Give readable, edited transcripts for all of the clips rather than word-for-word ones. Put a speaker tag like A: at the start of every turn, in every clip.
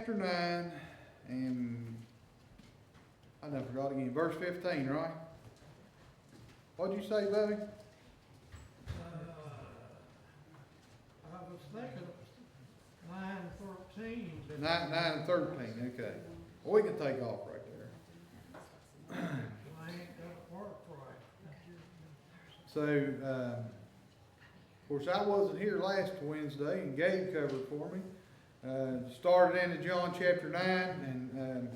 A: chapter 9, and I never forgot again, verse 15, right? What'd you say, Bubby?
B: I was thinking it was 9:13.
A: 9 and 13, okay. Well, we can take off right there.
B: I ain't got it worked right.
A: So, of course, I wasn't here last Wednesday, and Gabe covered for me. Started into John chapter 9, and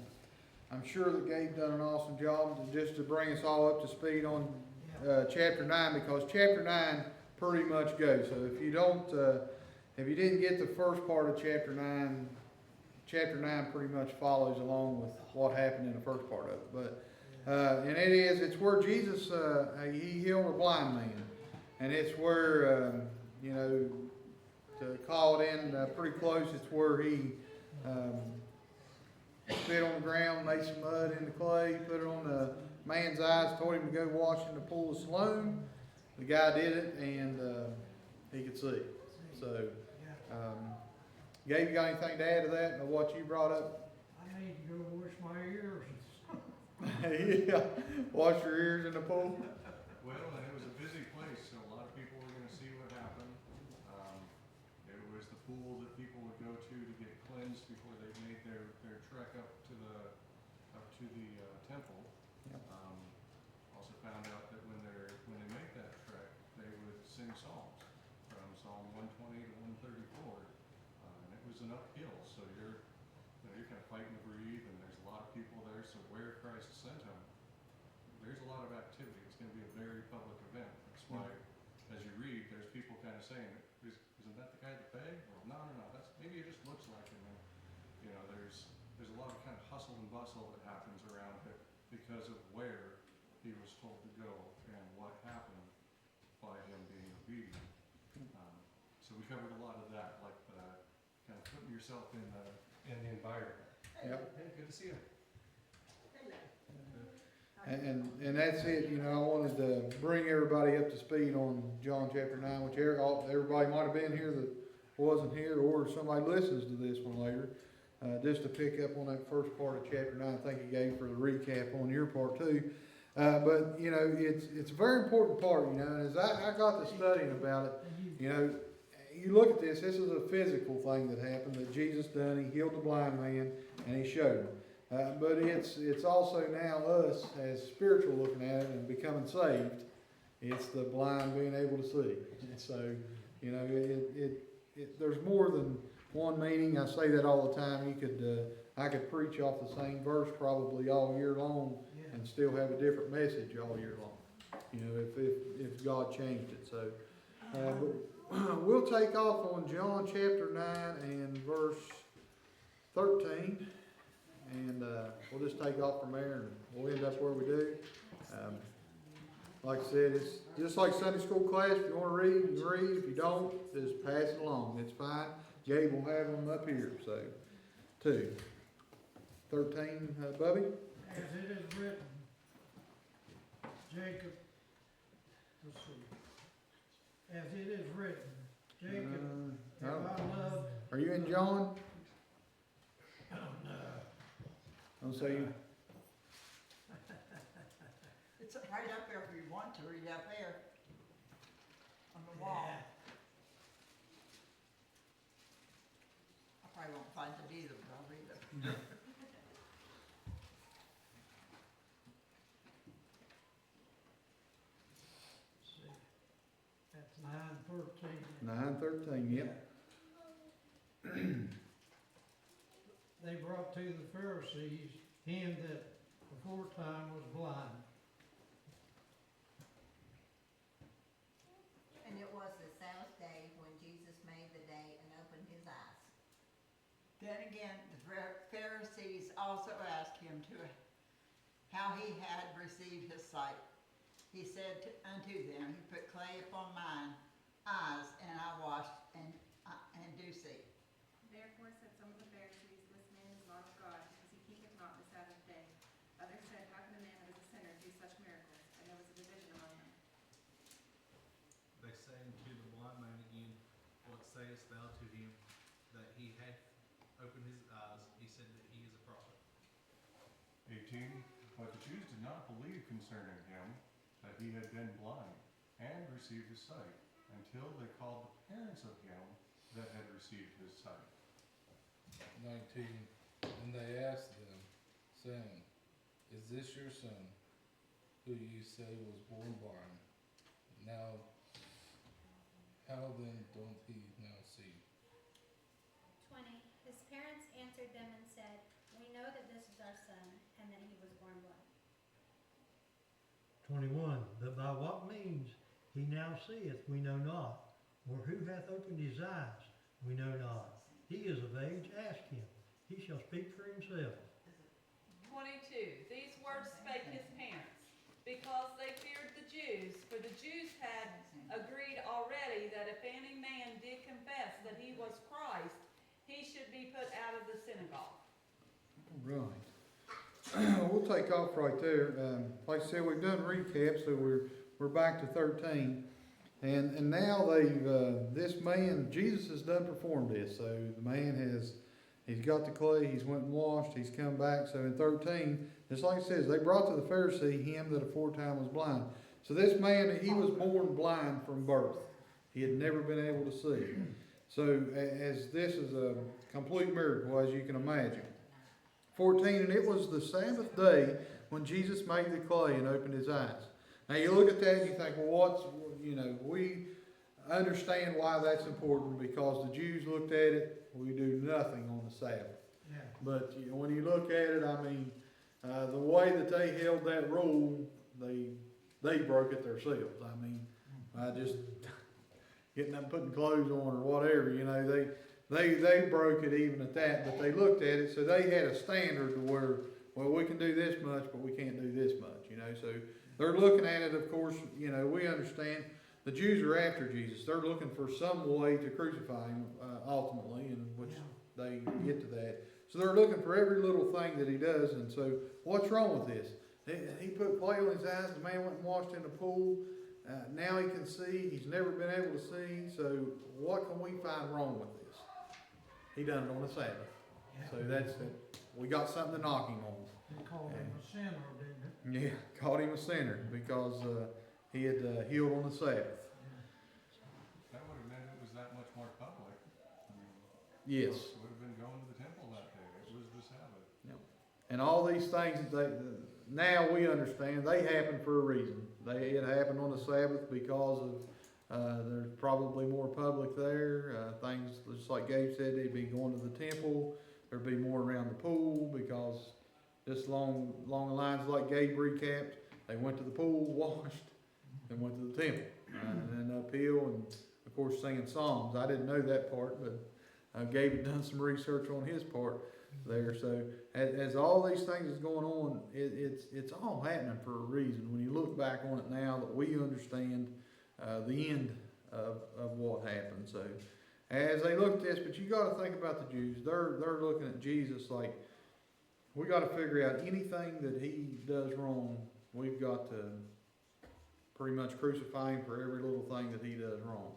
A: I'm sure that Gabe done an awesome job just to bring us all up to speed on chapter 9, because chapter 9 pretty much goes. So if you don't, if you didn't get the first part of chapter 9 pretty much follows along with what happened in the first part of it. But and it's where Jesus he healed a blind man, and it's where to call it in pretty close, it's where he spit on the ground, made some mud in the clay, put it on the man's eyes, told him to go wash in the pool of Siloam. The guy did it, and he could see. So, Gabe, you got anything to add to that and what you brought up?
B: I need to go wash my ears.
A: Yeah, wash your ears in the pool.
C: Well, and it was a busy place, so a lot of people were gonna see what happened. It was the pool that people would go to get cleansed before they made their trek up to the temple.
A: Yep.
C: Also found out that when they make that trek, they would sing psalms from Psalm 120 to 134. And it was an uphill, so you're kind of fighting to breathe, and there's a lot of people there, so where Christ sent him, there's a lot of activity. It's going to be a very public event. That's why, as you read, there's people kind of saying, isn't that the guy that begged? Well, no, maybe it just looks like him. And, there's a lot of kind of hustle and bustle that happens around it because of where he was told to go and what happened by him being obedient. So we covered a lot of that, like kind of putting yourself in the environment.
A: Yep.
C: Hey, good to see you.
A: And that's it. I wanted to bring everybody up to speed on John chapter 9, which everybody might have been here that wasn't here, or somebody listens to this one later. Just to pick up on that first part of chapter 9, thank you, Gabe, for the recap on your part too. But it's a very important part. And as I got to studying about it, you look at this. This is a physical thing that happened that Jesus done. He healed the blind man and he showed him. But it's also now us as spiritual looking at it and becoming saved. It's the blind being able to see. And so there's more than one meaning. I say that all the time. I could preach off the same verse probably all year long and still have a different message all year long. If God changed it. So, but we'll take off on John chapter 9 and verse 13. And we'll just take off from there, and we'll end up where we do. Like I said, it's just like Sunday school class. If you want to read, you can read. If you don't, just pass it along. It's fine. Gabe will have them up here. So, 2. 13, Bubby?
B: As it is written, Jacob, let's see. As it is written, Jacob, have I loved.
A: Are you in John?
B: Oh, no.
A: I'll say you.
D: It's right up there if you want to read up there on the wall.
B: Yeah.
D: I probably won't find it either, but I'll read it.
B: See, that's 9:13.
A: 9:13, yep.
B: They brought to the Pharisees him that aforetime was blind.
E: And it was the Sabbath day when Jesus made the day and opened his eyes.
D: Then again, the Pharisees also asked him how he had received his sight. He said unto them, He put clay upon mine eyes, and I washed, and do see.
F: Therefore said some of the Pharisees, This man is not of God, because he keepeth not the Sabbath day. Others said, How can a man that is a sinner do such miracles? And there was a division among them.
G: They say unto the blind man again, What sayest thou to him that he hath opened his eyes? He
C: Jews did not believe concerning him that he had been blind and received his sight, until they called the parents of him that had received his sight.
H: 19. And they asked them, saying, Is this your son, who you say was born blind? Now, how then don't he now see?
I: 20. His parents answered them and said, We know that this is our son, and that he was born blind.
B: 21, but by what means he now seeth, we know not, or who hath opened his eyes, we know not. He is of age, ask him, he shall speak for himself.
J: 22, these words spake his parents, because they feared the Jews, for the Jews had agreed already that if any man did confess that he was Christ, he should be put out of the synagogue.
A: Right. We'll take off right there. Like I said, we've done recaps, so we're back to 13. And now this man, Jesus has done performed this. So the man he's got the clay, he's went and washed, he's come back. So in 13, just like it says, they brought to the Pharisee him that aforetime was blind. So this man, he was born blind from birth. He had never been able to see. So as this is a complete miracle, as you can imagine. 14, and it was the Sabbath day when Jesus made the clay and opened his eyes. Now you look at that and you think, well, we understand why that's important, because the Jews looked at it, we do nothing on the Sabbath.
B: Yeah.
A: But when you look at it, I mean, the way that they held that rule, they broke it themselves. I mean, just getting them putting clothes on or whatever, they broke it even at that, but they looked at it, so they had a standard to where, well, we can do this much, but we can't do this much, so they're looking at it, of course, we understand the Jews are after Jesus. They're looking for some way to crucify him, ultimately, in which they get to that. So they're looking for every little thing that he does, and so what's wrong with this? He put clay on his eyes, the man went and washed in the pool, now he can see, he's never been able to see, so what can we find wrong with this? He done it on the Sabbath. So that's it. We got something to knock him on.
B: They called him a sinner, didn't it?
A: Yeah, called him a sinner because he had healed on the Sabbath.
C: That would have meant it was that much more public.
A: Yes.
C: Folks would have been going to the temple that day. It was the Sabbath.
A: And all these things, now we understand, they happen for a reason. It happened on the Sabbath because of there's probably more public there. Things, just like Gabe said, they'd be going to the temple. There'd be more around the pool because just along the lines like Gabe recapped, they went to the pool, washed, and went to the temple. And then uphill, and of course singing psalms. I didn't know that part, but Gabe had done some research on his part there. So as all these things is going on, it's all happening for a reason. When you look back on it now that we understand the end of what happened. So as they look at this, but you got to think about the Jews. They're looking at Jesus like, we got to figure out anything that he does wrong. We've got to pretty much crucify him for every little thing that he does wrong.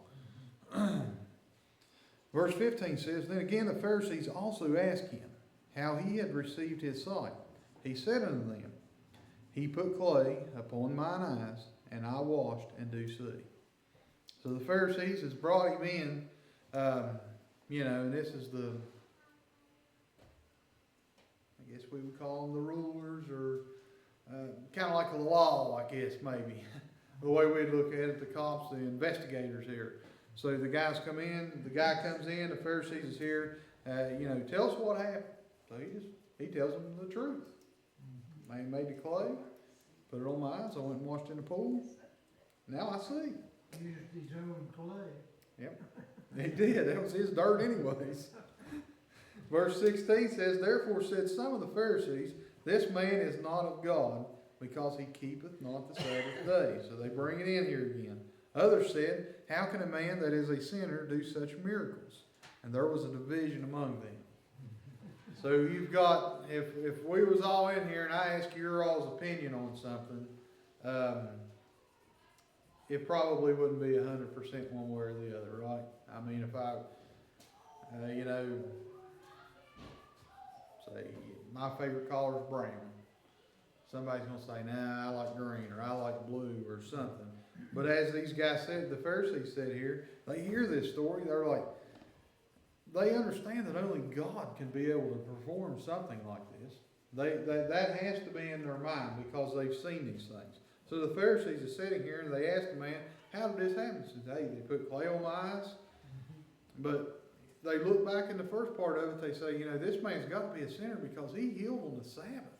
A: Verse 15 says, Then again the Pharisees also asked him how he had received his sight. He said unto them, He put clay upon mine eyes, and I washed, and do see. So the Pharisees has brought him in, and this is I guess we would call them the rulers, or kind of like the law, I guess, maybe. The way we'd look at it, the cops, the investigators here. So the guys come in, the guy comes in, the Pharisees is here, tell us what happened. So he tells them the truth. Man made the clay, put it on my eyes, I went and washed in the pool. Now I see.
B: Used his own clay.
A: Yep, he did. That was his dirt anyways. Verse 16 says, Therefore said some of the Pharisees, This man is not of God, because he keepeth not the Sabbath day. So they bring it in here again. Others said, How can a man that is a sinner do such miracles? And there was a division among them. So you've got, if we was all in here and I ask your all's opinion on something, it probably wouldn't be 100% one way or the other, right? I mean, if I, say, my favorite color is brown. Somebody's gonna say, nah, I like green, or I like blue, or something. But as these guys said, the Pharisees said here, they hear this story, they're like, they understand that only God can be able to perform something like this. That has to be in their mind because they've seen these things. So the Pharisees are sitting here and they ask the man, how did this happen? He says, hey, they put clay on my eyes. But they look back in the first part of it, they say, this man's got to be a sinner because he healed on the Sabbath.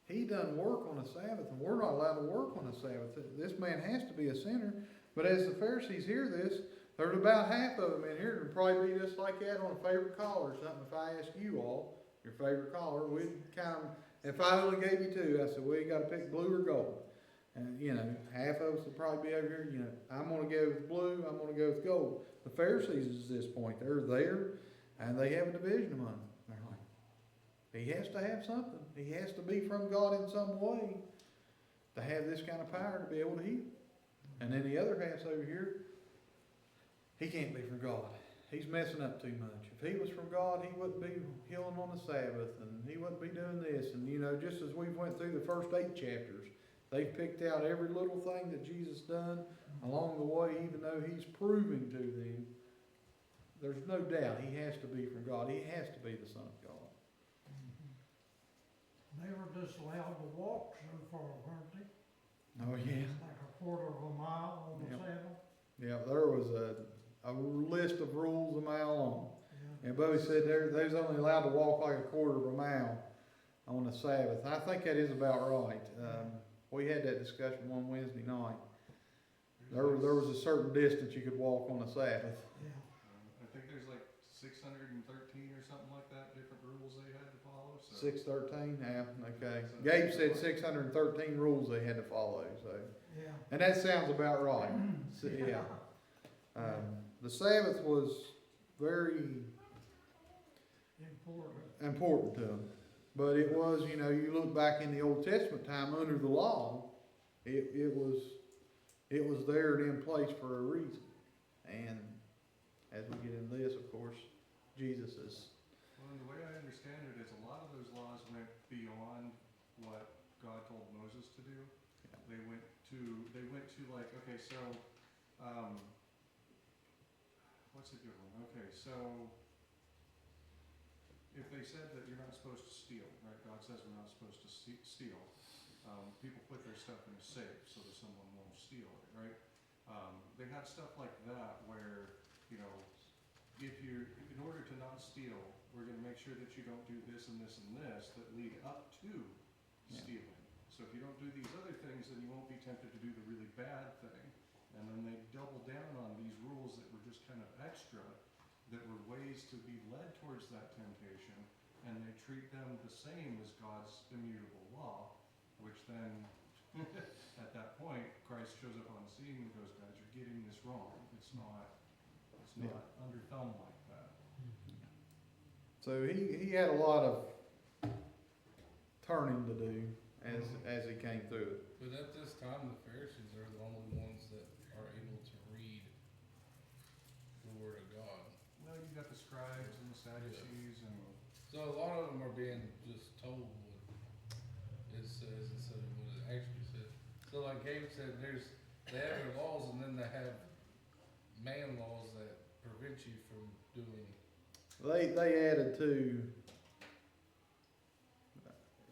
A: He done work on the Sabbath, and we're not allowed to work on the Sabbath. This man has to be a sinner. But as the Pharisees hear this, there's about half of them in here that'll probably be just like that on a favorite color or something. If I ask you all your favorite color, we'd kind of, if I only gave you two, I said, well, you got to pick blue or gold. And, half of us would probably be over here, I'm going to go with blue, I'm going to go with gold. The Pharisees is at this point. They're there, and they have a division among them. They're like, he has to have something. He has to be from God in some way to have this kind of power to be able to heal. And then the other half's over here, he can't be from God. He's messing up too much. If he was from God, he wouldn't be healing on the Sabbath, and he wouldn't be doing this. And just as we went through the first 8 chapters, they've picked out every little thing that Jesus done along the way, even though he's proving to them, there's no doubt he has to be from God. He has to be the Son of God.
K: They were just allowed to walk so far, weren't they?
A: Oh, yeah.
K: Like a quarter of a mile on the
A: Yep.
K: Sabbath.
A: Yeah, there was a list of rules a mile long.
K: Yeah.
A: And Bobby said they was only allowed to walk like a quarter of a mile on the Sabbath. I think that is about right. We had that discussion one Wednesday night. There was a certain distance you could walk on the Sabbath.
K: Yeah.
C: I think there's like 613 or something like that, different rules they had to follow, so.
A: 613, yeah, okay. Gabe said 613 rules they had to follow, so.
K: Yeah.
A: And that sounds about right. So, yeah. The Sabbath was very important to them. But it was, you look back in the Old Testament time under the law, it was there and in place for a reason. And as we get into this, of course, Jesus is.
C: Well, and the way I understand it is a lot of those laws went beyond what God told Moses to do.
A: Yeah.
C: They went to like, okay, so, what's a good one? Okay, so, if they said that you're not supposed to steal, right? God says we're not supposed to steal. People put their stuff in a safe so that someone won't steal it, right? They had stuff like that where, in order to not steal, we're going to make sure that you don't do this and this and this that lead up to stealing. So if you don't do these other things, then you won't be tempted to do the really bad thing. And then they double down on these rules that were just kind of extra, that were ways to be led towards that temptation, and they treat them the same as God's immutable law, which then, at that point, Christ shows up on the scene and goes, guys, you're getting this wrong. It's not under thumb like that.
A: So he had a lot of turning to do as he came through it.
H: But at this time, the Pharisees are the only ones that are able to read the Word of God.
C: Well, you got the scribes and the Sadducees and.
H: So a lot of them are being just told what it says instead of what it actually says. So like Gabe said, they have their laws and then they have man laws that prevent you from doing.
A: They added to,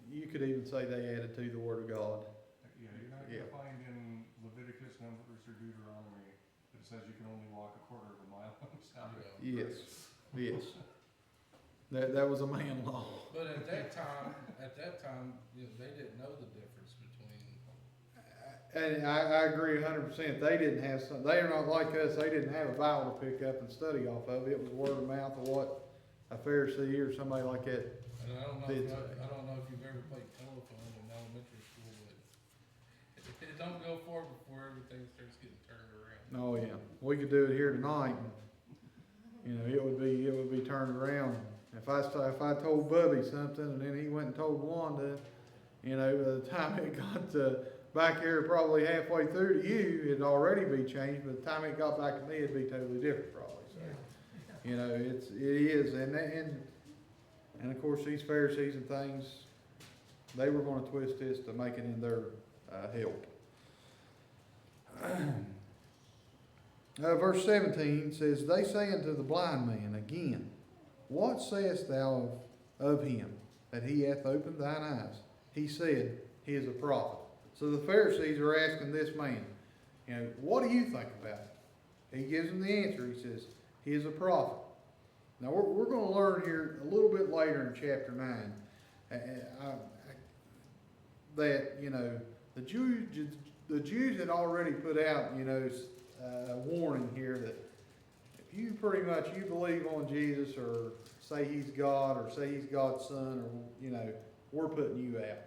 A: you could even say they added to the Word of God.
C: Yeah, you're not gonna find in Leviticus, Numbers, or Deuteronomy that it says you can only walk a quarter of a mile on the Sabbath.
A: Yes, yes. That was a man law.
H: But at that time, they didn't know the difference between.
A: And I agree 100%. They didn't have they're not like us. They didn't have a Bible to pick up and study off of. It was word of mouth of what a Pharisee or somebody like that.
H: And I don't know if you've ever played telephone in elementary school, but it don't go far before everything starts getting turned around.
A: Oh yeah, we could do it here tonight. It would be turned around. If I told Bubby something and then he went and told Wanda, by the time it got to back here probably halfway through to you, it'd already be changed. By the time it got back to me, it'd be totally different probably. So, it is, and of course these Pharisees and things, they were gonna twist this to make it in their, help. Verse 17 says, they say unto the blind man again, what sayest thou of him, that he hath opened thine eyes? He said, he is a prophet. So the Pharisees are asking this man, you know, what do you think about it? He gives them the answer. He says, he is a prophet. Now we're going to learn here a little bit later in chapter 9 that, you know, the Jews had already put out, you know, a warning here that if you pretty much, you believe on Jesus or say he's God or say he's God's son, or, you know, we're putting you out.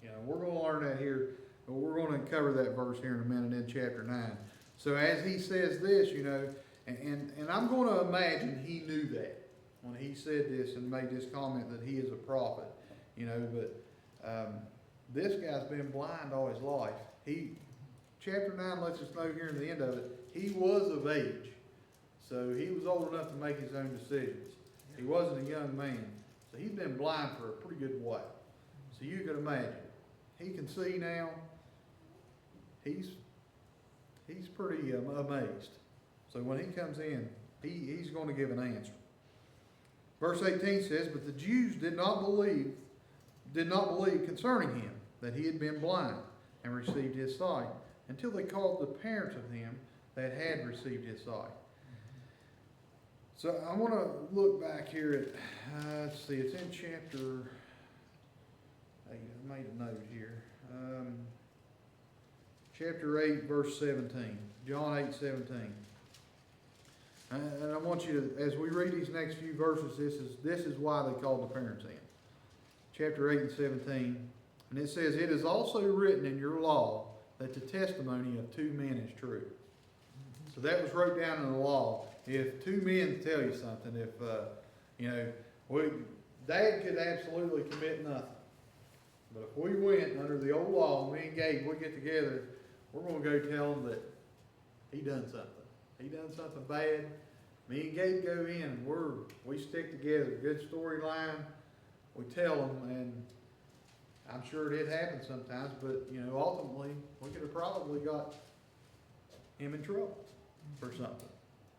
A: You know, we're going to learn that here, but we're going to cover that verse here in a minute in chapter 9. So as he says this, you know, and I'm going to imagine he knew that when he said this and made this comment that he is a prophet, you know, but this guy's been blind all his life. Chapter 9 lets us know here in the end of it, he was of age. So he was old enough to make his own decisions. He wasn't a young man. So he's been blind for a pretty good while. So you can imagine. He can see now. He's pretty amazed. So when he comes in, he's going to give an answer. Verse 18 says, but the Jews did not believe concerning him that he had been blind and received his sight, until they called the parents of him that had received his sight. So I want to look back here at, let's see, it's in chapter 8. I made a note here. Chapter 8, verse 17. John 8:17. And I want you to, as we read these next few verses, this is why they called the parents in. Chapter 8 and 17. And it says, it is also written in your law that the testimony of two men is true. So that was wrote down in the law. If two men tell you something, if, you know, Dad could absolutely commit nothing. But if we went under the old law, me and Gabe, we get together, we're going to go tell him that he done something. He done something bad. Me and Gabe go in and we stick together. Good storyline. We tell them, and I'm sure it did happen sometimes, but, you know, ultimately, we could have probably got him in trouble for something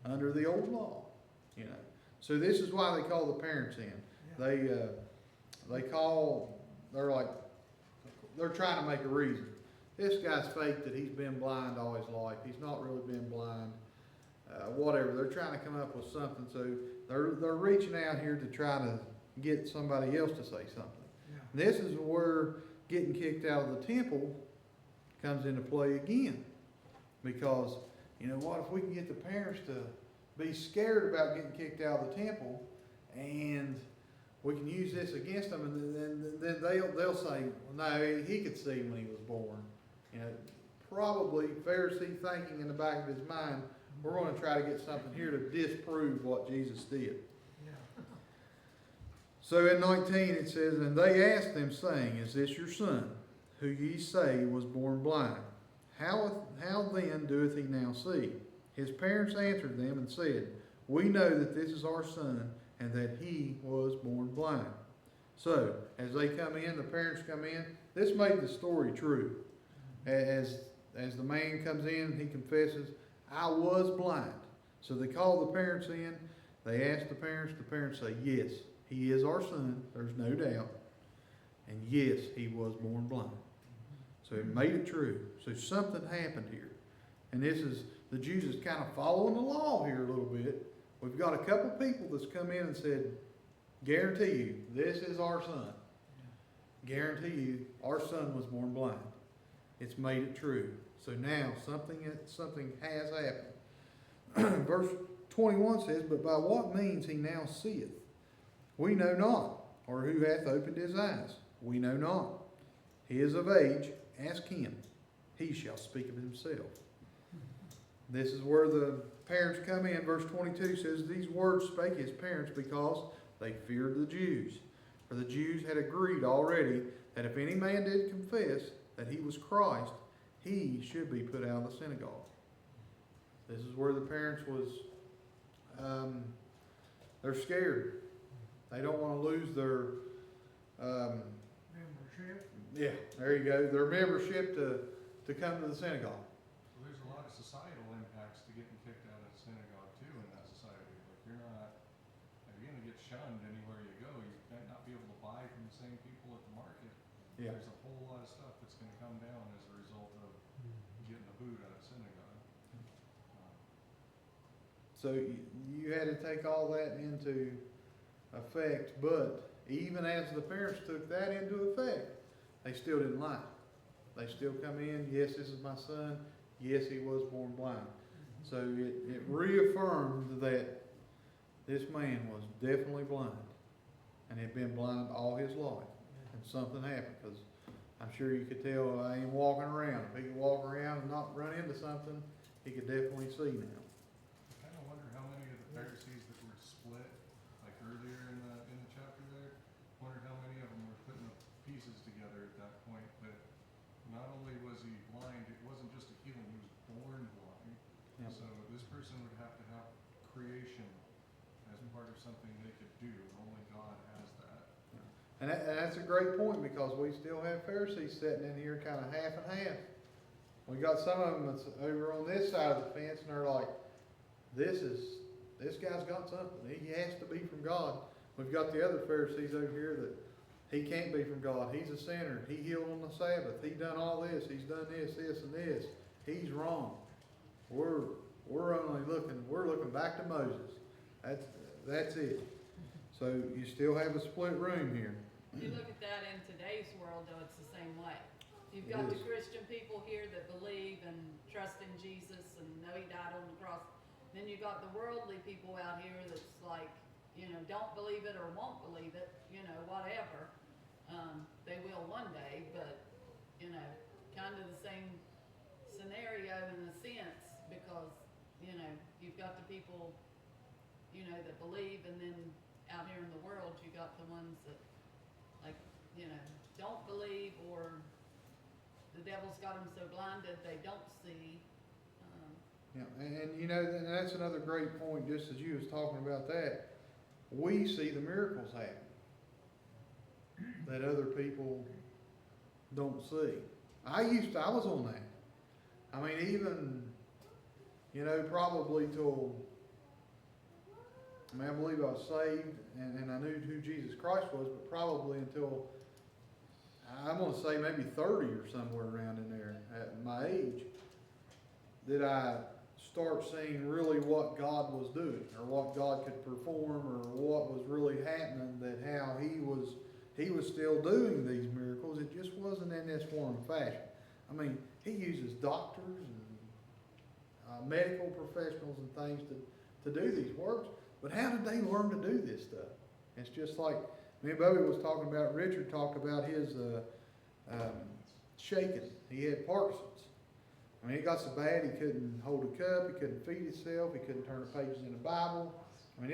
A: under the old law, you know. So this is why they call the parents in. They're trying to make a reason. This guy's fake that he's been blind all his life. He's not really been blind. Whatever. They're trying to come up with something. So they're reaching out here to try to get somebody else to say something. Yeah. This is where getting kicked out of the temple comes into play again. Because, you know what, if we can get the parents to be scared about getting kicked out of the temple, and we can use this against them, and then they'll say, well, no, he could see when he was born. You know, probably Pharisee thinking in the back of his mind, we're going to try to get something here to disprove what Jesus did. Yeah. So in 19 it says, and they asked him, saying, is this your son, who ye say was born blind? How then doeth he now see? His parents answered them and said, we know that this is our son, and that he was born blind. So, as they come in, the parents come in, this made the story true. As the man comes in, he confesses, I was blind. So they call the parents in, they ask the parents say, yes, he is our son, there's no doubt. And yes, he was born blind. So it made it true. So something happened here. And the Jews is kind of following the law here a little bit. We've got a couple people that's come in and said, guarantee you, this is our son. Guarantee you, our son was born blind. It's made it true. So now something has happened. Verse 21 says, but by what means he now seeth, we know not, or who hath opened his eyes, we know not. He is of age, ask him, he shall speak of himself. This is where the parents come in. Verse 22 says, these words spake his parents because they feared the Jews. For the Jews had agreed already that if any man did confess that he was Christ, he should be put out of the synagogue. This is where the parents was, they're scared. They don't want to lose their There you go, their membership to come to the synagogue.
C: So there's a lot of societal impacts to getting kicked out of the synagogue too in that society. Like you're gonna get shunned anywhere you go. You might not be able to buy from the same people at the market.
A: Yeah.
C: There's a whole lot of stuff that's gonna come down as a result of getting a boot out of synagogue.
A: So you had to take all that into effect, but even as the parents took that into effect, they still didn't lie. They still come in, yes, this is my son, yes, he was born blind. So it reaffirmed that this man was definitely blind and had been blind all his life. And something happened, because I'm sure you could tell I ain't walking around. If he could walk around and not run into something, he could definitely see now.
C: I kinda wonder how many of the Pharisees that were split, like earlier in the chapter there, wondered how many of them were putting the pieces together at that point, that not only was he blind, it wasn't just a healing, he was born blind.
A: Yep.
C: So this person would have to have creation as part of something they could do, only God has that.
A: And that's a great point, because we still have Pharisees sitting in here kind of half and half. We got some of them that's over on this side of the fence, and they're like, this guy's got something. He has to be from God. We've got the other Pharisees over here that he can't be from God. He's a sinner. He healed on the Sabbath. He done all this. He's done this, and this. He's wrong. We're looking back to Moses. That's it. So you still have a split room here.
J: You look at that in today's world, though, it's the same way. You've
A: It
J: got the
A: is.
J: Christian people here that believe and trust in Jesus and know he died on the cross. Then you got the worldly people out here that's like, don't believe it or won't believe it, whatever. They will one day, but, kind of the same scenario in a sense, because, you've got the people, that believe, and then out here in the world, you got the ones that, like, don't believe, or the devil's got them so blinded they don't see.
A: Yeah, and that's another great point, just as you was talking about that. We see the miracles happen that other people don't see. I was on that. I mean, even, probably till, I believe I was saved and I knew who Jesus Christ was, but probably until, I'm going to say maybe 30 or somewhere around in there at my age, did I start seeing really what God was doing, or what God could perform, or what was really happening, that how he was still doing these miracles. It just wasn't in this form and fashion. I mean, he uses doctors and medical professionals and things to do these works, but how did they learn to do this stuff? It's just like me and Bobby was talking about, Richard talked about his shaking. He had Parkinson's. I mean, he got so bad he couldn't hold a cup, he couldn't feed himself, he couldn't turn the pages in the Bible. I mean,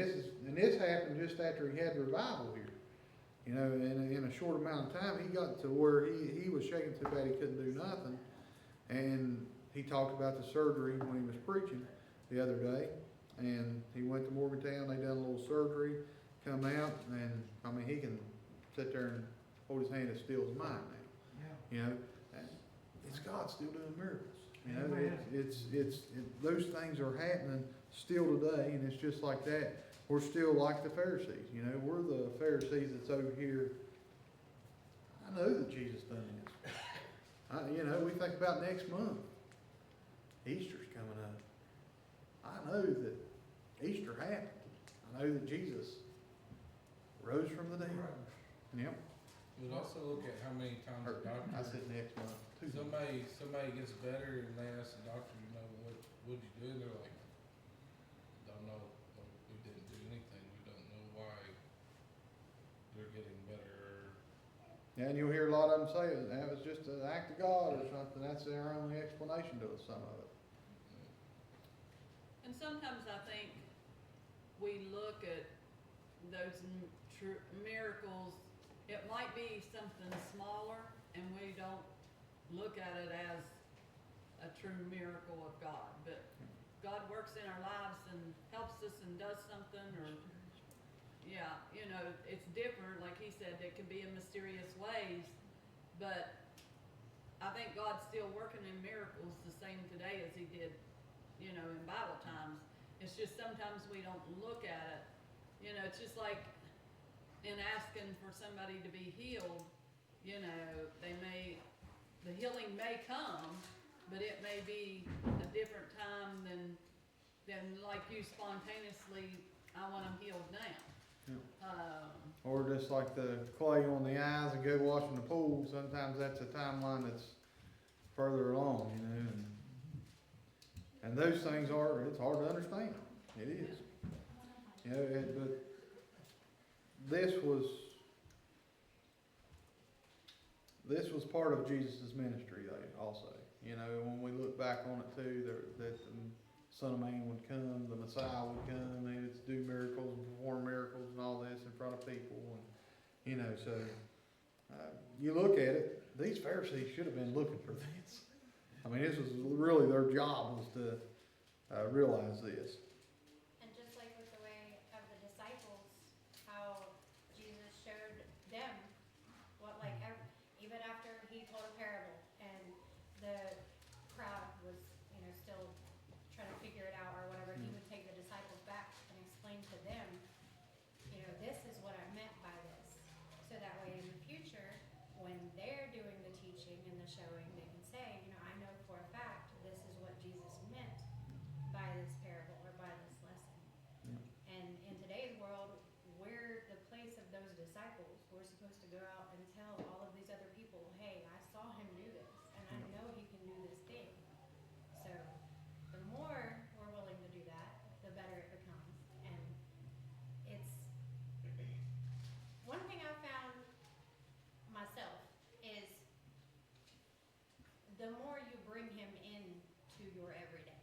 A: this happened just after he had the revival here. In a short amount of time, he got to where he was shaking so bad he couldn't do nothing. And he talked about the surgery when he was preaching the other day. And he went to Morgantown, they done a little surgery, come out, and I mean, he can sit there and hold his hand as still as mine now. It's God still doing miracles.
K: Amen.
A: Those things are happening still today, and it's just like that. We're still like the Pharisees. We're the Pharisees that's over here. I know that Jesus done this. We think about next month. Easter's coming up. I know that Easter happened. I know that Jesus rose from the dead. Yep.
H: We'd also look at how many times the doctor.
A: I said next month.
H: Somebody gets better and they ask the doctor, what'd you do? And they're like, don't know. We didn't do anything. We don't know why they're getting better.
A: Yeah, and you'll hear a lot of them say that was just an act of God or something. That's their only explanation to some of it.
J: And sometimes I think we look at those miracles, it might be something smaller, and we don't look at it as a true miracle of God. But God works in our lives and helps us and does something, or, it's different. Like he said, it can be in mysterious ways, but I think God's still working in miracles the same today as he did, you know, in Bible times. It's just sometimes we don't look at it. You know, it's just like in asking for somebody to be healed, you know, the healing may come, but it may be a different time than like you spontaneously, I want them healed now.
A: Or just like the clay on the eyes and go wash in the pool, sometimes that's a timeline that's further along, you know, and those things it's hard to understand. It is. You know, but this was part of Jesus' ministry, though, also. You know, when we look back on it too, that the Son of Man would come, the Messiah would come, and it's do miracles and perform miracles and all this in front of people, and you know, so you look at it, these Pharisees should have been looking for this. I mean, this was really their job, was to realize this.
I: And just like with the way of the disciples, how Jesus showed them what, like, even after he told a parable and the crowd was, you know, still trying to figure it out or whatever, he would take the disciples back and explain to them, you know, this is what I meant by this. So that way in the future, when they're doing the teaching and the showing, they can say, you know, I know for a fact this is what Jesus meant by this parable or by this lesson. And in today's world, we're the place of those disciples. We're supposed to go out and tell all of these other people, hey, I saw him do this, and I know he can do this thing. So the more we're willing to do that, the better it becomes. And it's one thing I've found myself is the more you bring him into your everyday,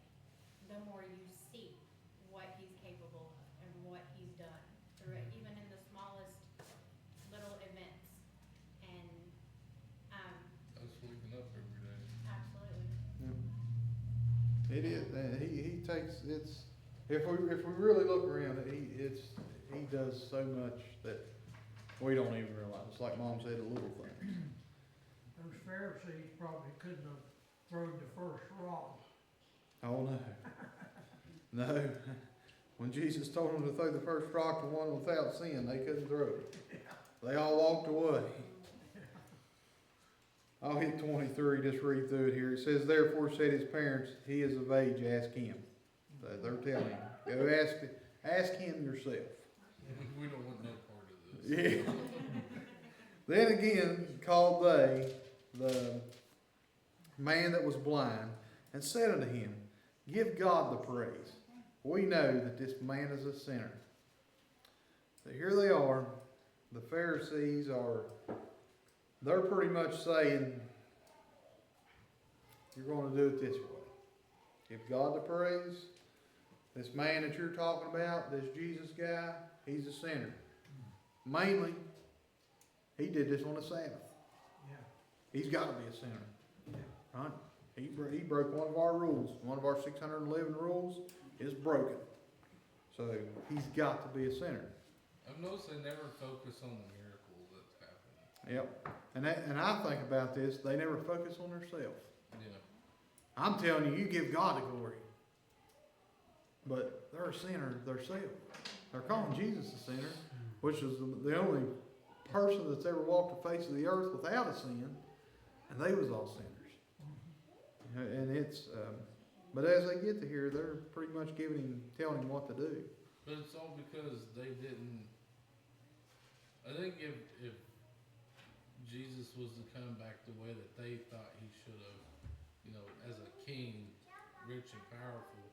I: the more you see what he's capable of and what he's done through it, even in the smallest little events. And
H: Us waking up every day.
I: absolutely.
A: It is, and he takes, if we really look around, he does so much that we don't even realize. It's like Mom said, the little things.
K: Those Pharisees probably couldn't have thrown the first rock.
A: Oh, no. No. When Jesus told them to throw the first rock to one without sin, they couldn't throw it. They all walked away. I'll hit 23, just read through it here. It says, therefore said his parents, he is of age, ask him. They're telling him, go ask him yourself.
H: We don't want no part of this.
A: Yeah. Then again called they the man that was blind, and said unto him, give God the praise. We know that this man is a sinner. So here they are. The Pharisees they're pretty much saying, you're going to do it this way. Give God the praise. This man that you're talking about, this Jesus guy, he's a sinner. Mainly, he did this on the Sabbath.
K: Yeah.
A: He's got to be a sinner. Right? He broke one of our rules. One of our 611 rules is broken. So he's got to be a sinner.
H: I've noticed they never focus on the miracle that's happening.
A: Yep. And I think about this, they never focus on themselves.
H: Yeah.
A: I'm telling you, you give God the glory. But they're a sinner themselves. They're calling Jesus a sinner, which is the only person that's ever walked the face of the earth without a sin, and they was all sinners. And it's, but as they get to here, they're pretty much telling him what to do.
H: But it's all because they didn't. I think if Jesus was to come back the way that they thought he should have, you know, as a king, rich and powerful,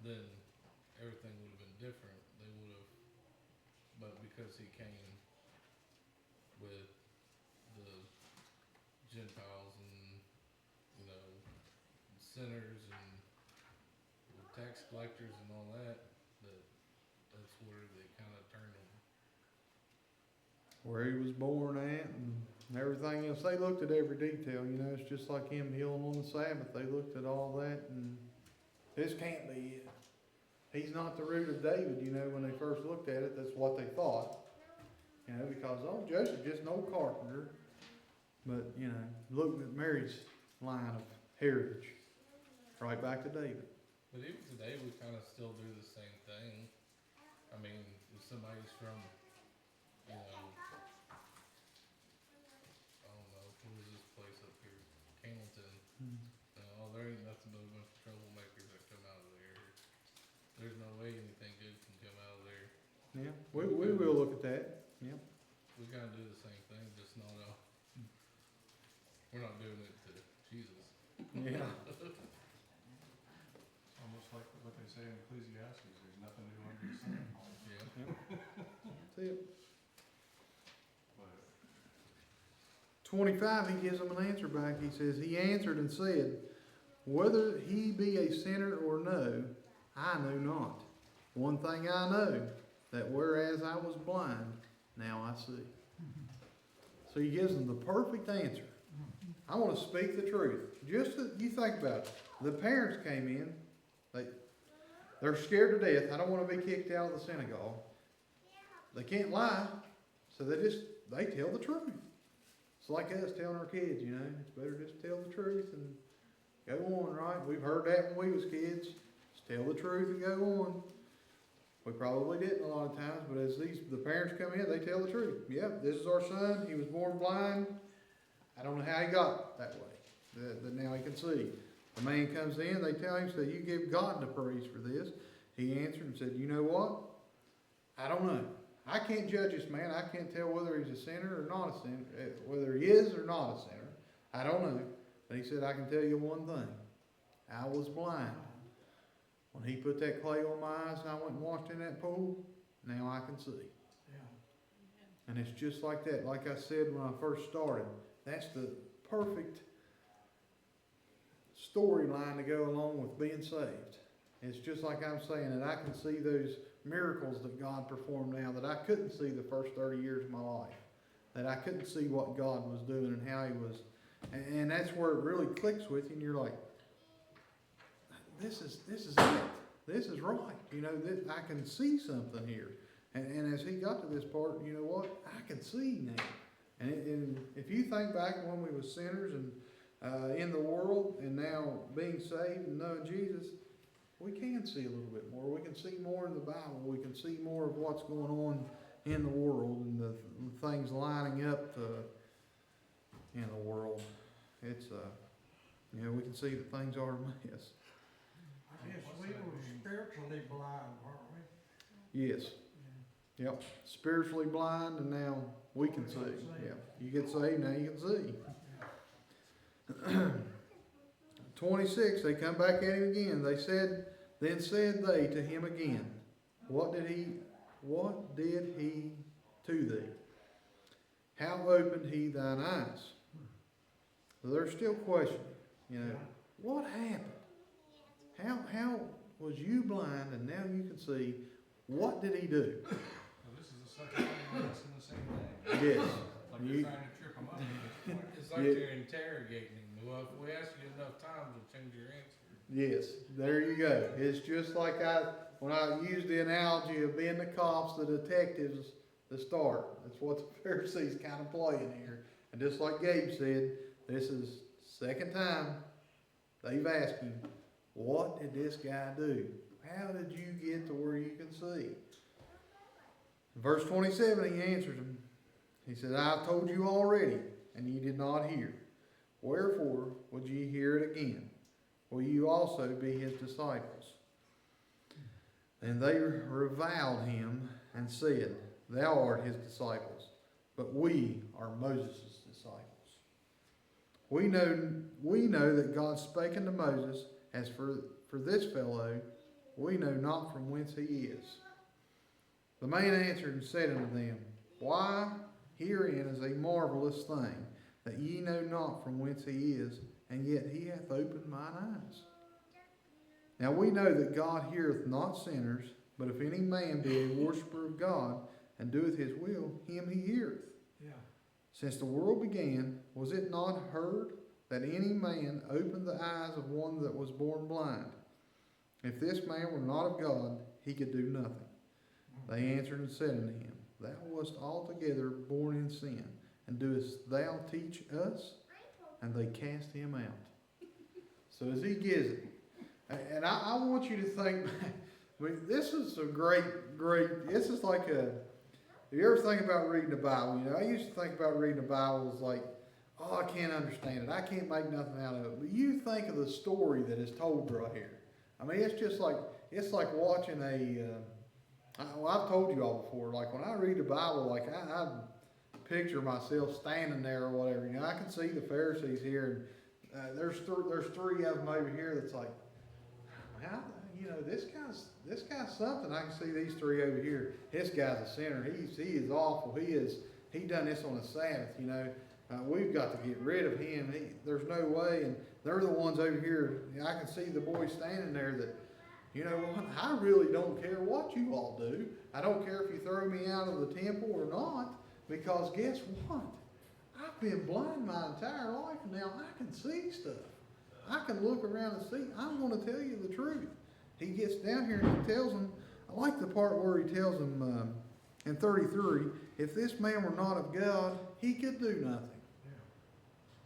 H: then everything would have been different. They would have, but because he came with the Gentiles and, you know, sinners and tax collectors and all that, that's where they kind of turned him.
A: Where he was born at and everything else. They looked at every detail, you know, it's just like him healing on the Sabbath. They looked at all that and this can't be it. He's not the root of David, you know, when they first looked at it, that's what they thought. You know, because, Joseph just no carpenter. But, you know, look at Mary's line of heritage, right back to David.
H: But even today, we kind of still do the same thing. I mean, if somebody's from, you know, I don't know, what is this place up here? Hamilton. There ain't nothing but a bunch of troublemakers that come out of there. There's no way anything good can come out of there.
A: Yeah, we will look at that, yeah.
H: We kind of do the same thing, just not, we're not doing it to Jesus.
A: Yeah.
C: It's almost like what they say in Ecclesiastes, there's nothing new under the sun.
H: Yeah.
A: That's it.
C: But
A: 25, he gives them an answer back. He says, he answered and said, whether he be a sinner or no, I know not. One thing I know, that whereas I was blind, now I see. So he gives them the perfect answer. I want to speak the truth. Just you think about it. The parents came in. They're scared to death. I don't want to be kicked out of the synagogue. They can't lie, so they tell the truth. It's like us telling our kids, you know, it's better just tell the truth and go on, right? We've heard that when we was kids. Just tell the truth and go on. We probably didn't a lot of times, but as the parents come in, they tell the truth. Yep, this is our son. He was born blind. I don't know how he got that way. That now he can see. The man comes in, they tell him, say, you give God the praise for this. He answered and said, you know what? I don't know. I can't judge this man. I can't tell whether he's a sinner or not a sinner, whether he is or not a sinner. I don't know. But he said, I can tell you one thing. I was blind. When he put that clay on my eyes and I went and washed in that pool, now I can see.
K: Yeah.
A: And it's just like that. Like I said when I first started, that's the perfect storyline to go along with being saved. It's just like I'm saying that I can see those miracles that God performed now that I couldn't see the first 30 years of my life. That I couldn't see what God was doing and how he was. And that's where it really clicks with you and you're like, this is it. This is right. You know, I can see something here. And as he got to this part, you know what? I can see now. And if you think back when we were sinners and in the world and now being saved and knowing Jesus, we can see a little bit more. We can see more in the Bible. We can see more of what's going on in the world and the things lining up in the world. It's, you know, we can see that things are a mess.
K: I guess we were spiritually blind, weren't we?
A: Yes. Yep. Spiritually blind, and now we can see. Yeah. You get saved, now you can see. 26, they come back at him again. Then said they to him again, What did he to thee? How opened he thine eyes? So they're still questioning, you know, what happened? How was you blind and now you can see? What did he do?
C: well, this is the second time we're asking the same thing.
A: Yes.
C: Like you're trying to trip them up at this point.
H: It's like you're interrogating him. Well, if we ask you enough times, we'll change your answer.
A: Yes, there you go. It's just like when I used the analogy of being the cops, the detectives, the start. That's what the Pharisees kind of playing here. And just like Gabe said, this is second time they've asked him, what did this guy do? How did you get to where you can see? Verse 27, he answered them. He said, I have told you already, and ye did not hear. Wherefore would ye hear it again? Will you also be his disciples? And they reviled him and said, Thou art his disciples, but we are Moses' disciples. We know that God spake unto Moses, as for this fellow, we know not from whence he is. The man answered and said unto them, Why, herein is a marvelous thing, that ye know not from whence he is, and yet he hath opened mine eyes. Now we know that God heareth not sinners, but if any man be a worshipper of God, and doeth his will, him he heareth.
K: Yeah.
A: Since the world began, was it not heard that any man opened the eyes of one that was born blind? If this man were not of God, he could do nothing. They answered and said unto him, Thou wast altogether born in sin, And doest thou teach us? And they cast him out. So as he gives it, and I want you to think, I mean, this is a great, this is like if you ever think about reading the Bible, I used to think about reading the Bible as like, oh, I can't understand it. I can't make nothing out of it. But you think of the story that is told right here. I mean, it's like watching I've told you all before, like when I read the Bible, like I picture myself standing there or whatever. I can see the Pharisees here, and there's three of them over here that's like, how, this guy's something. I can see these three over here. This guy's a sinner. He is awful. He done this on the Sabbath. We've got to get rid of him. There's no way. And they're the ones over here. I can see the boys standing there that, I really don't care what you all do. I don't care if you throw me out of the temple or not, because guess what? I've been blind my entire life, and now I can see stuff. I can look around and see. I'm going to tell you the truth. He gets down here and he tells them, I like the part where he tells them in 33, if this man were not of God, he could do nothing.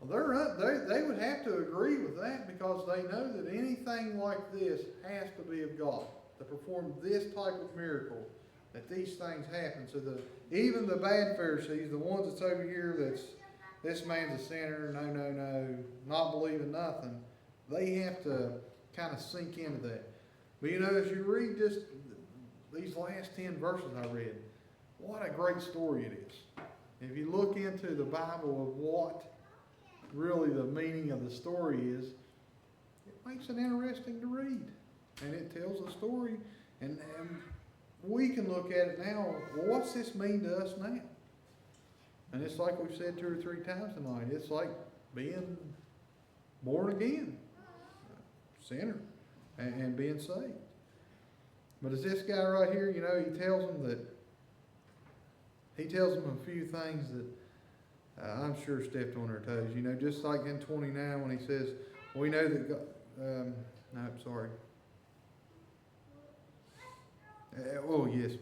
A: Well, they would have to agree with that, because they know that anything like this has to be of God to perform this type of miracle, that these things happen. So even the bad Pharisees, the ones that's over here, this man's a sinner, no, not believing nothing, they have to kind of sink into that. But as you read these last 10 verses I read, what a great story it is. If you look into the Bible of what really the meaning of the story is, it makes it interesting to read. And it tells a story, and we can look at it now. Well, what's this mean to us now? And it's like we've said 2 or 3 times tonight. It's like being born again, sinner, and being saved. But as this guy right here, he tells them a few things that I'm sure stepped on their toes. Just like in 29 when he says, we know that God,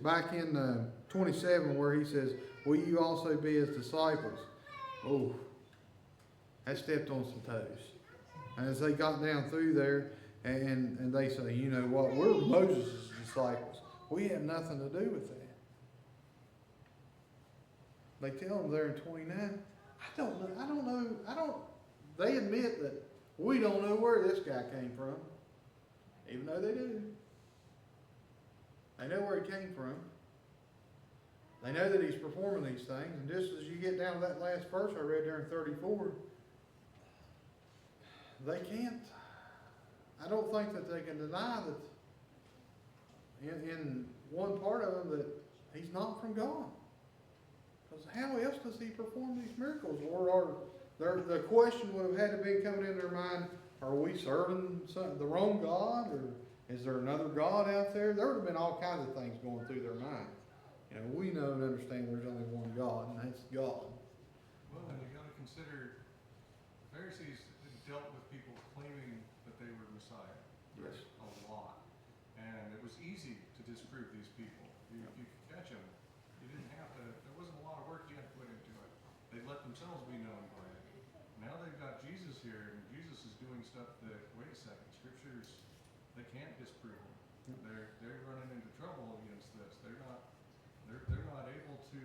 A: back in 27 where he says, will you also be his disciples? Oh, that stepped on some toes. And as they got down through there, and they say, you know what, we're Moses' disciples. We have nothing to do with that. They tell them there in 29, they admit that we don't know where this guy came from, even though they do. They know where he came from. They know that he's performing these things, and just as you get down to that last verse I read there in 34, I don't think that they can deny that in one part of him that he's not from God. Because how else does he perform these miracles? Or the question would have had to be coming in their mind, are we serving the wrong God? Or is there another God out there? There would have been all kinds of things going through their mind. We know and understand there's only one God, and that's God.
C: Well, and you got to consider, the Pharisees dealt with people claiming that they were Messiah.
A: Yes.
C: A lot. And it was easy to disprove these people. If you could catch them, you didn't have to, there wasn't a lot of work you had to put into it. They let themselves be known by it. Now they've got Jesus here, and Jesus is doing stuff that, wait a second, scriptures, they can't disprove them. They're running into trouble against this. They're not able to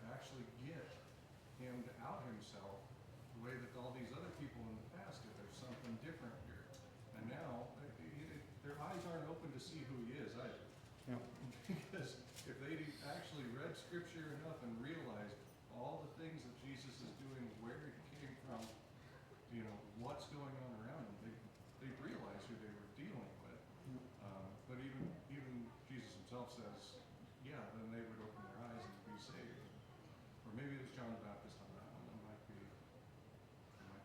C: actually get him to out himself the way that all these other people in the past did. There's something different here. And now their eyes aren't open to see who he is either.
A: Yeah.
C: Because if they actually read scripture enough and realized all the things that Jesus is doing, where he came from, what's going on around him, they realize who they were dealing with. But even Jesus himself says, yeah, then they would open their eyes and be saved. Or maybe it was John the Baptist on that one. It might be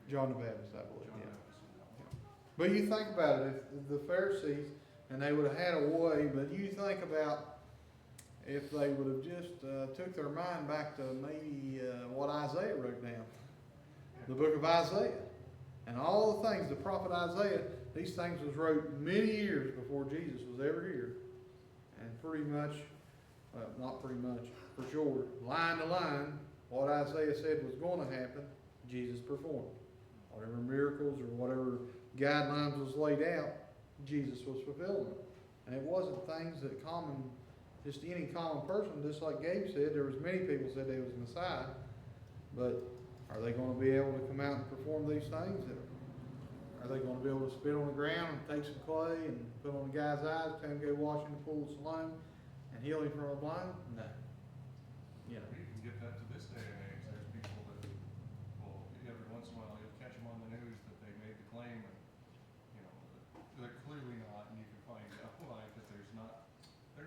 A: John the Baptist, I believe.
C: John the
A: Yeah.
C: Baptist on that one.
A: But you think about it, if the Pharisees, and they would have had a way, but you think about if they would have just took their mind back to maybe what Isaiah wrote down, the book of Isaiah, and all the things, the prophet Isaiah, these things was wrote many years before Jesus was ever here. And pretty much, not pretty much, for sure, line to line, what Isaiah said was gonna happen, Jesus performed. Whatever miracles or whatever guidelines was laid out, Jesus was fulfilling them. And it wasn't things that just any common person, just like Gabe said, there was many people said they was Messiah, but are they gonna be able to come out and perform these things? Are they gonna be able to spit on the ground and take some clay and put on the guy's eyes, tell him to go wash in the pool of Siloam and heal him from a blind? No. You know.
C: You can get that to this day and age. There's people that, well, every once in a while, you'll catch them on the news that they made the claim and, you know, they're clearly not, and you can find out why, because they're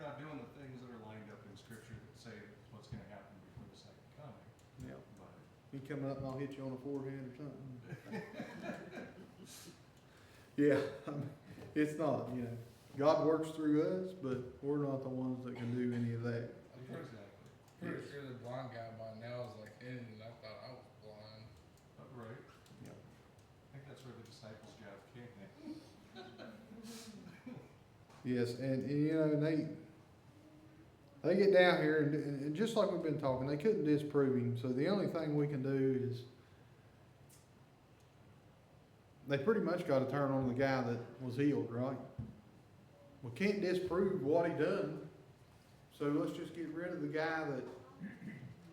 C: not doing the things that are lined up in scripture that say what's gonna happen before the second coming.
A: Yeah.
C: But
A: He coming up and I'll hit you on the forehead or something. Yeah, it's not, you know. God works through us, but we're not the ones that can do any of that.
H: I'm pretty sure the blind guy by now is like, and I thought I was blind.
C: right.
A: Yeah.
C: I think that's where the disciples' job came in.
A: Yes, and you know, they get down here and just like we've been talking, they couldn't disprove him. So the only thing we can do is they pretty much got to turn on the guy that was healed, right? We can't disprove what he done. So let's just get rid of the guy that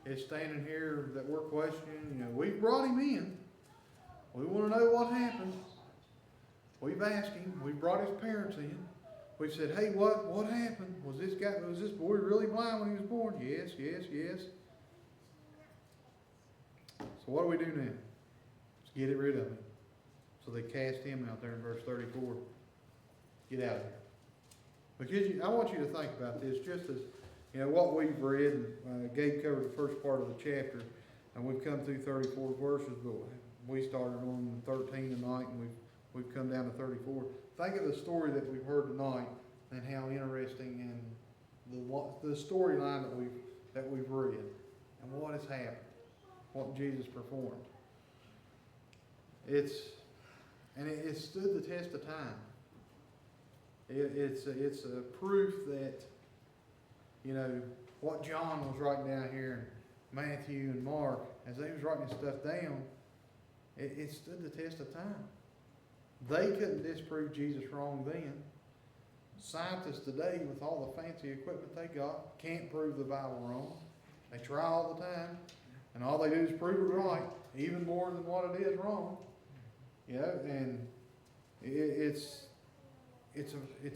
A: is standing here that we're questioning. You know, we brought him in. We want to know what happened. We've asked him. We brought his parents in. We said, hey, what happened? Was this boy really blind when he was born? Yes. So what do we do now? Let's get rid of him. So they cast him out there in verse 34. Get out of here. Because I want you to think about this, just as, you know, what we've read, Gabe covered the first part of the chapter, and we've come through 34 verses, but we started on 13 tonight, and we've come down to 34. Think of the story that we've heard tonight, and how interesting, and the storyline that we've read, and what has happened, what Jesus performed. It stood the test of time. It's a proof that, you know, what John was writing down here, and Matthew and Mark, as they was writing this stuff down, it stood the test of time. They couldn't disprove Jesus wrong then. Scientists today, with all the fancy equipment they got, can't prove the Bible wrong. They try all the time, and all they do is prove it right, even more than what it is wrong. You know, and it's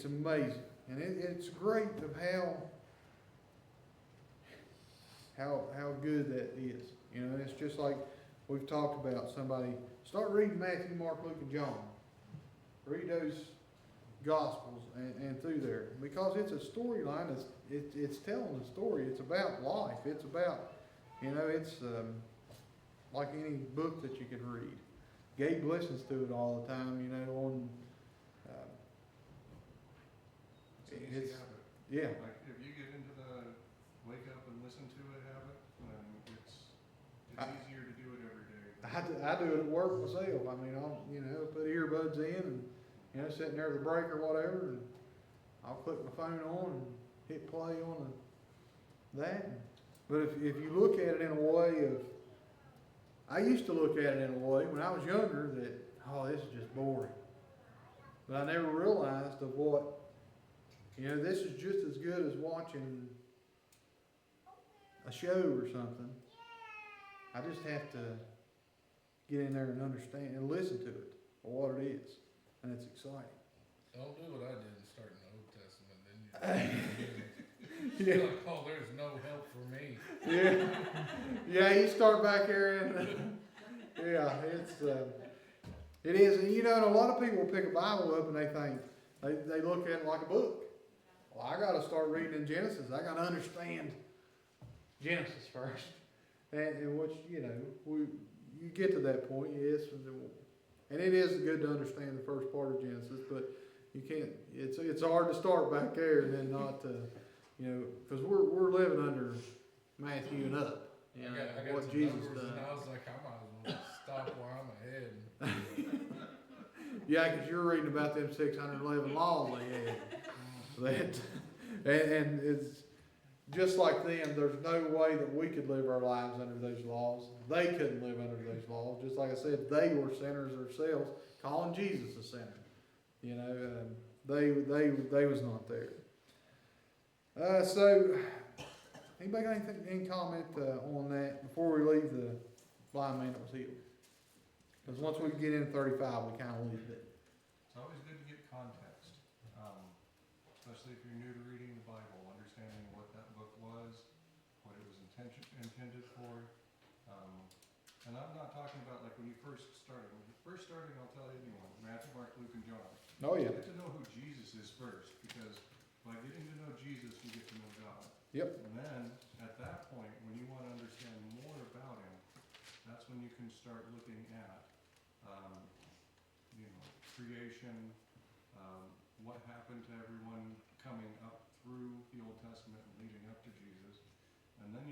A: amazing, and it's great of how good that is. You know, it's just like we've talked about. Somebody start reading Matthew, Mark, Luke, and John. Read those Gospels and through there, because it's a storyline. It's telling a story. It's about life. It's about, you know, it's like any book that you could read. Gabe listens to it all the time. You know, on
C: It's an easy
A: it's
C: habit.
A: yeah.
C: Like, if you get into the wake up and listen to it habit, then it's easier to do it every day.
A: I do it at work myself. I mean, I'll, you know, put earbuds in and, you know, sitting there at the break or whatever, and I'll click my phone on and hit play on that. But if you look at it in a way of, I used to look at it in a way when I was younger that, oh, this is just boring. But I never realized of what, you know, this is just as good as watching a show or something. I just have to get in there and understand and listen to it for what it is. And it's exciting.
H: Don't do what I did and start in the Old Testament, then you're like, oh, there's no help for me.
A: Yeah, you start back here and yeah, it is. And you know, and a lot of people pick a Bible up and they think, they look at it like a book. Well, I got to start reading in Genesis. I got to understand Genesis first. And which, you know, you get to that point, yes. And it is good to understand the first part of Genesis, but you can't, it's hard to start back there and then not to, you know, because we're living under Matthew and up. You know,
H: I got
A: what
H: some
A: Jesus
H: numbers
A: done.
H: and I was like, I might as well stop while I'm ahead.
A: Yeah, because you're reading about them 611 laws they had. And it's, just like them, there's no way that we could live our lives under those laws. They couldn't live under those laws. Just like I said, they were sinners themselves, calling Jesus a sinner. You know, they was not there. So, anybody got anything, any comment on that before we leave the blind man that was healed? Because once we get into 35, we kind of leave it.
C: It's always good to get context, especially if you're new to reading the Bible, understanding what that book was, what it was intended for. And I'm not talking about like when you first started. When you first started, I'll tell anyone, Matthew, Mark, Luke, and John.
A: Oh yeah.
C: Get to know who Jesus is first, because by getting to know Jesus, you get to know God.
A: Yep.
C: And then, at that point, when you want to understand more about Him, that's when you can start looking at, creation, what happened to everyone coming up through the Old Testament and leading up to Jesus. And then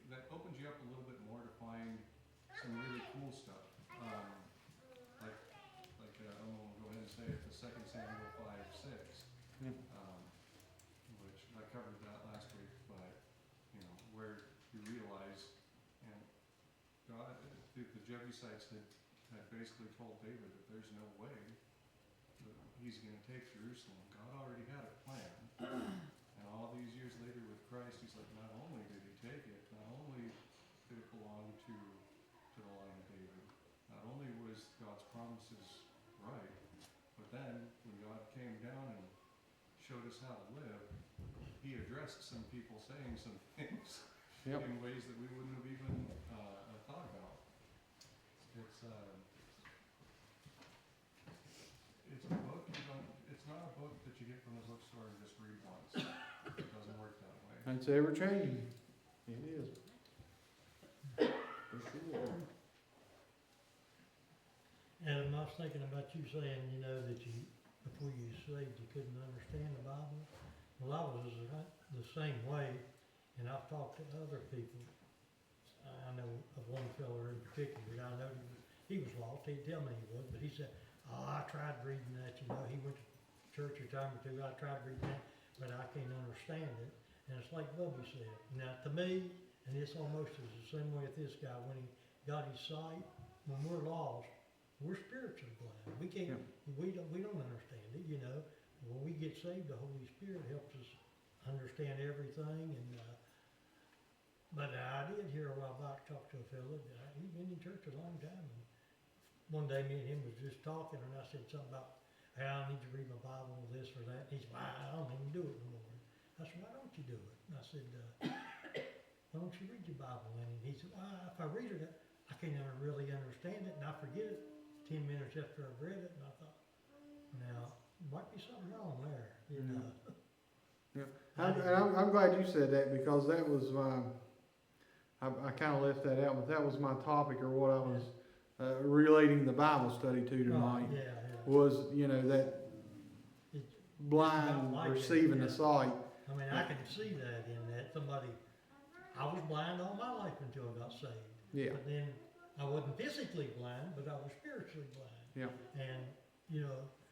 C: that opens you up a little bit more to find some really cool stuff. I'm going to go ahead and say it, the 2 Samuel 5:6, which I covered that last week, but, where you realize, and God, the Jebusites had basically told David that there's no way that he's going to take Jerusalem. God already had a plan. And all these years later with Christ, he's like, not only did he take it, not only did it belong to the line of David, not only was God's promises right, but then when God came down and showed us how to live, he addressed some people saying some things in ways that we wouldn't have even thought about. It's a book it's not a book that you get from the bookstore and just read once. It doesn't work that way.
A: It's ever changing. It is. For sure.
B: Adam, I was thinking about you saying, that you, before you saved, you couldn't understand the Bible. Well, I was the same way, and I've talked to other people. I know of one fellow in particular, I know he was lost, he'd tell me he was, but he said, I tried reading that, he went to church a time or two, I tried reading that, but I can't understand it. And it's like Bubby said, now to me, and it's almost the same way with this guy, when he got his sight, when we're lost, we're spiritually blind. We can't, we don't understand it, When we get saved, the Holy Spirit helps us understand everything. And but I did hear a while back talk to a fellow. He'd been in church a long time. And one day, me and him was just talking, and I said something about, hey, I need to read my Bible, this or that. He said, well, I don't even do it no more. I said, why don't you do it? And I said, why don't you read your Bible? And he said, well, if I read it, I can't ever really understand it, and I forget it 10 minutes after I've read it. And I thought, now, might be something wrong there,
A: Yeah. I'm glad you said that, because that was my, I kind of left that out, but that was my topic, or what I was relating the Bible study to tonight. Was, that blind
B: like
A: receiving the sight.
B: I mean, I can see that in that somebody, I was blind all my life until I got saved.
A: Yeah.
B: But then I wasn't physically blind, but I was spiritually blind.
A: Yeah.
B: And,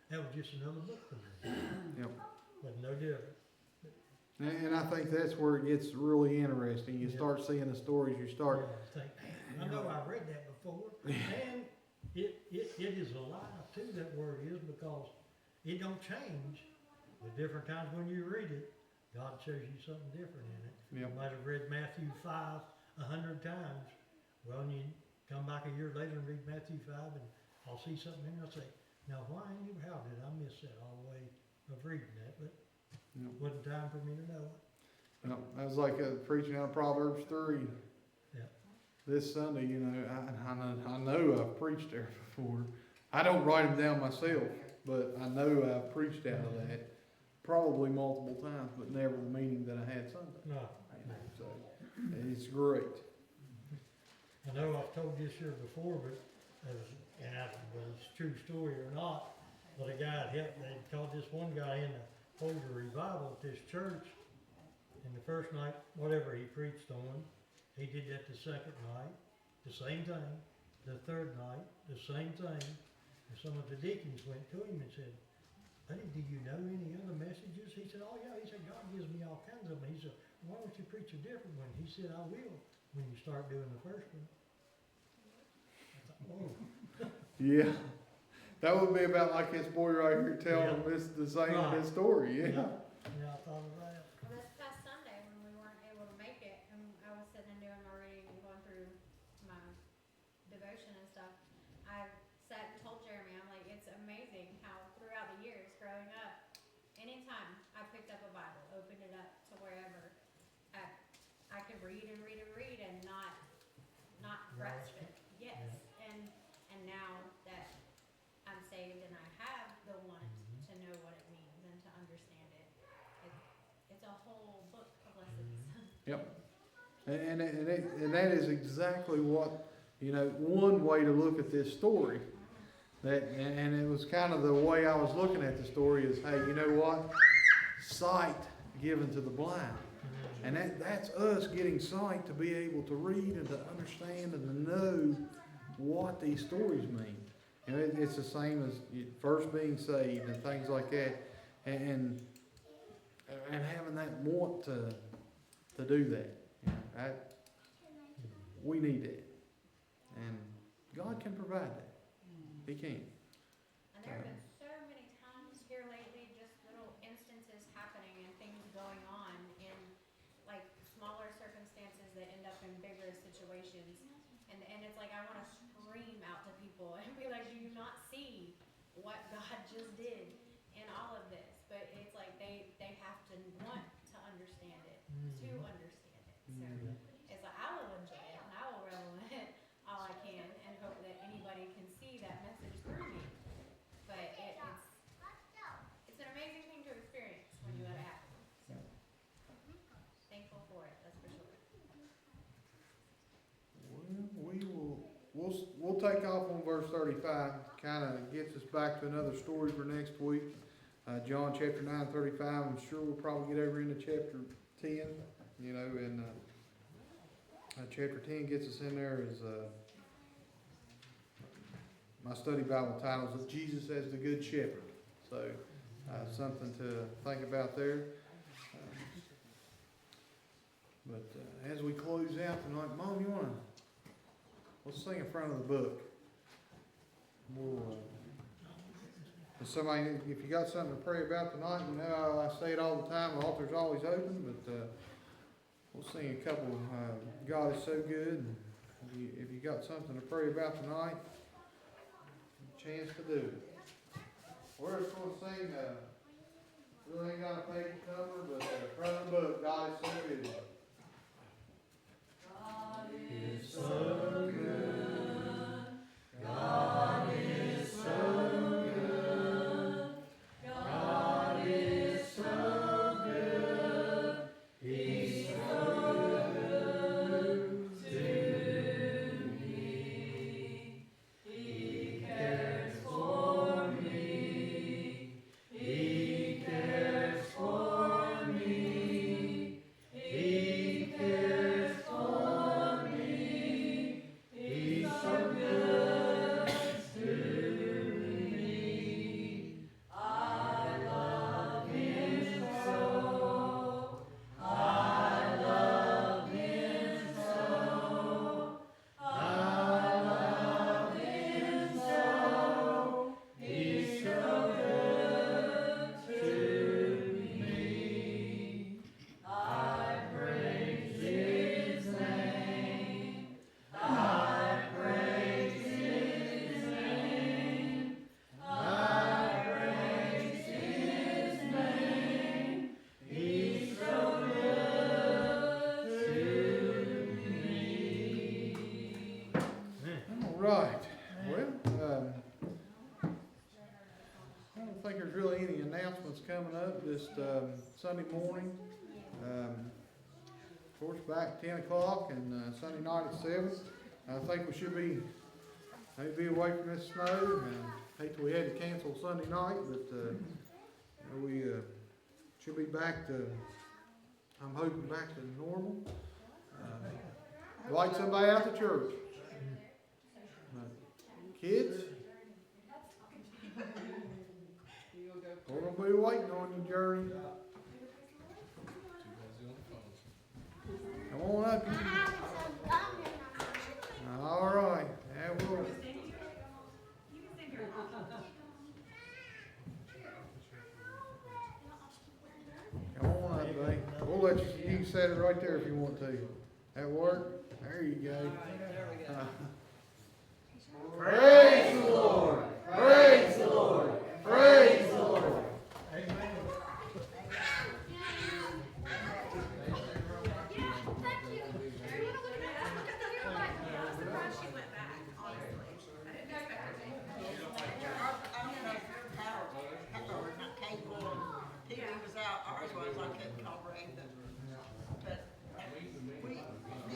B: that was just another book for me.
A: Yep.
B: But no different.
A: And I think that's where it gets really interesting. You start seeing the stories, you start.
B: Think, I know I read that before, and it is alive too, that word is, because it don't change. The different times when you read it, God shows you something different in it.
A: Yep.
B: You might have read Matthew 5 100 times. Well, and you come back a year later and read Matthew 5, and I'll see something in there and say, now how did I miss that all the way of reading that? But wasn't time for me to know it.
A: No, I was like preaching out of Proverbs 3.
B: Yeah.
A: This Sunday, I know I've preached there before. I don't write them down myself, but I know I've preached out of that probably multiple times, but never the meaning that I had Sunday.
B: No.
A: So it's great.
B: I know I've told this here before, but and I don't know if it's a true story or not, but a guy had helped, they called this one guy in to hold a revival at this church. And the first night, whatever he preached on, he did that the second night, the same thing. The third night, the same thing. And some of the deacons went to him and said, buddy, do you know any other messages? He said, oh yeah. He said, God gives me all kinds of them. He said, why don't you preach a different one? He said, I will, when you start doing the first one. I thought, oh,
A: Yeah. That would be about like this boy right here telling this, the same, this story, yeah.
B: yeah, I thought of that.
I: Well, this past Sunday, when we weren't able to make it, and I was sitting and doing my reading and going through my devotion and stuff, I sat and told Jeremy, I'm like, it's amazing how throughout the years growing up, anytime I picked up a Bible, opened it up to wherever, I could read and read and read and not grasp it. Yes, and now that I'm saved and I have the want to know what it means and to understand it, it's a whole book of lessons.
A: Yep. And that is exactly what, you know, one way to look at this story. And it was kind of the way I was looking at the story is, hey, you know what? Sight given to the blind. And that's us getting sight to be able to read and to understand and to know what these stories mean. You know, it's the same as first being saved and things like that. And having that want to do that. You know, we need that. And God can provide that. He can.
I: And there have been so many times here lately, just little instances happening and things going on in like smaller circumstances that end up in bigger situations. And it's like I want to scream out to people and be like, do you not see what God just did in all of this? But it's like they have to want to understand it, to understand it. So it's like I will enjoy it and I will revel in it all I can and hope that anybody can see that message through me. But it's an amazing thing to experience when you let it happen. So thankful for it, that's for sure.
A: Well, we'll take off on verse 35. Kind of gets us back to another story for next week. John chapter 9, 35. I'm sure we'll probably get over into chapter 10. You know, and chapter 10 gets us in there as my study Bible title is Jesus as the Good Shepherd. So something to think about there. But as we close out tonight, Mom, you want to, let's sing in front of the book. We'll, if somebody, if you got something to pray about tonight, you know I say it all the time, the altar's always open, but we'll sing a couple, God is so good. And if you got something to pray about tonight, chance to do it. We're just going to sing, really ain't got a page number, but front of the book, God is so good.
J: God is so good. God is so good. God is so good. He's so good to me. He cares for me. He cares for me. He cares for me. He's so good to me. I love him so. I love him so. I love him so. He's so good to me. I praise his name. I praise his name. I praise his name. He's so good to me.
A: All right. Well, I don't think there's really any announcements coming up. Just Sunday morning. Of course, back 10 o'clock and Sunday night at 7. I think we should be maybe away from this snow. Hate that we had to cancel Sunday night, but we should be back to, I'm hoping back to normal. Invite somebody out to church. Kids, we're going to be waiting on you, Jerry.
H: Too busy on the phone.
A: on up. All right, now we'll.
F: You can stand here.
A: Come on up, buddy. We'll let you, you can set it right there if you want to. That work? There you go. Praise the Lord! Praise the Lord! Praise the Lord!
K: Amen.
F: I was surprised she went back, honestly. I didn't expect her to.
D: I don't know or not cable, TV was out, ours was, I couldn't comprehend it. But we, me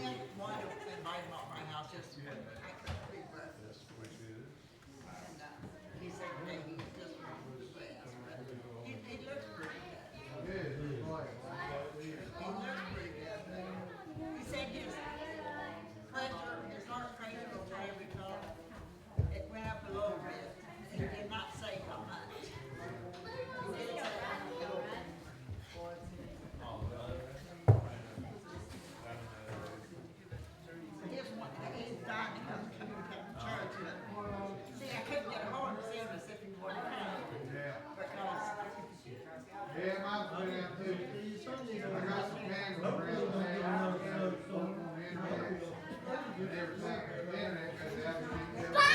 D: and one invited him off my house just, I couldn't be breakfast. And, he said, hey, he just wants to say, but he looks pretty good.
A: Good. Right.
D: He looks pretty good. He said his pressure, his heart pressure or whatever you call it, it went up a little bit. He did not say how much. He did say how much. He's dying to come to church, but, see, I couldn't get a hold of him as if he would come,
A: Yeah.
D: because
A: Yeah, mine's been out too. I got some candles around the house, on the internet, and everything, the internet, 'cause the other people-